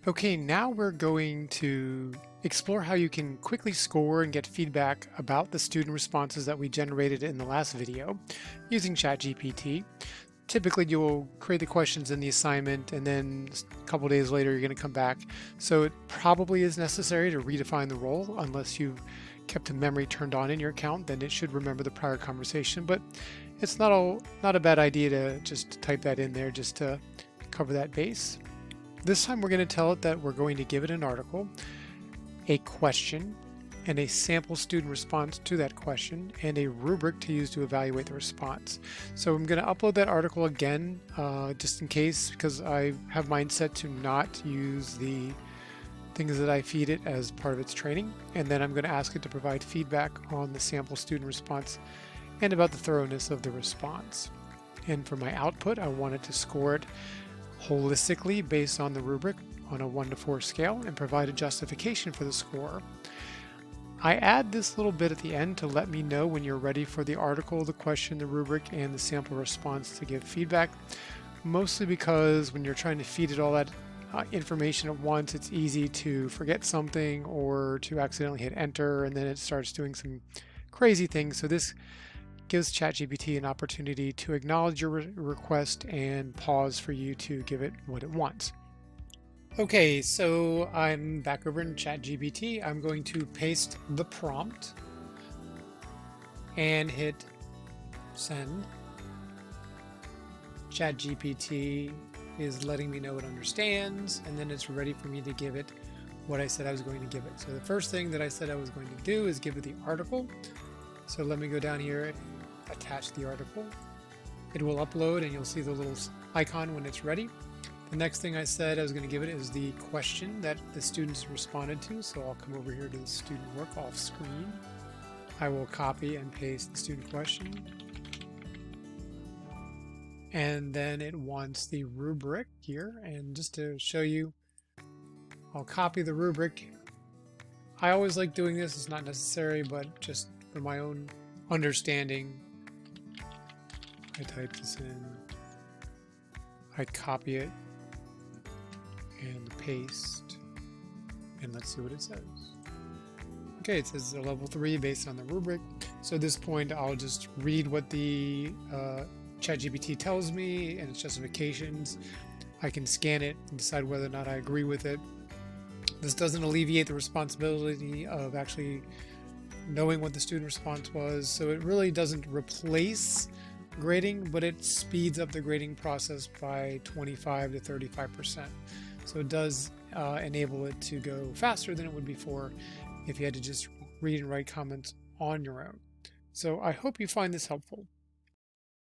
Okay, now we're going to explore how you can quickly score and get feedback about the student responses that we generated in the last video using ChatGPT. Typically, you'll create the questions in the assignment and then a couple days later you're going to come back. So it probably is necessary to redefine the role unless you've kept a memory turned on in your account, then it should remember the prior conversation. But it's not a bad idea to just type that in there just to cover that base. This time we're going to tell it that we're going to give it an article, a question, and a sample student response to that question, and a rubric to use to evaluate the response. So I'm going to upload that article again, just in case, because I have mine set to not use the things that I feed it as part of its training. And then I'm going to ask it to provide feedback on the sample student response and about the thoroughness of the response. And for my output, I want it to score it holistically based on the rubric on a 1 to 4 scale and provide a justification for the score. I add this little bit at the end to let me know when you're ready for the article, the question, the rubric, and the sample response to give feedback, mostly because when you're trying to feed it all that information at once, it's easy to forget something or to accidentally hit enter and then it starts doing some crazy things. So this gives ChatGPT an opportunity to acknowledge your request and pause for you to give it what it wants. Okay, so I'm back over in ChatGPT. I'm going to paste the prompt and hit send. ChatGPT is letting me know it understands, and then it's ready for me to give it what I said I was going to give it. So the first thing that I said I was going to do is give it the article. So let me go down here and attach the article. It will upload and you'll see the little icon when it's ready. The next thing I said I was going to give it is the question that the students responded to. So I'll come over here to the student work off screen. I will copy and paste the student question. And then it wants the rubric here. And just to show you, I'll copy the rubric. I always like doing this. It's not necessary, but just for my own understanding, I type this in, I copy it and paste, and let's see what it says. Okay, it says a level 3 based on the rubric. So at this point, I'll just read what the ChatGPT tells me and its justifications. I can scan it and decide whether or not I agree with it. This doesn't alleviate the responsibility of actually knowing what the student response was, so it really doesn't replace grading, but it speeds up the grading process by 25 to 35%. So it does enable it to go faster than it would before if you had to just read and write comments on your own. So I hope you find this helpful.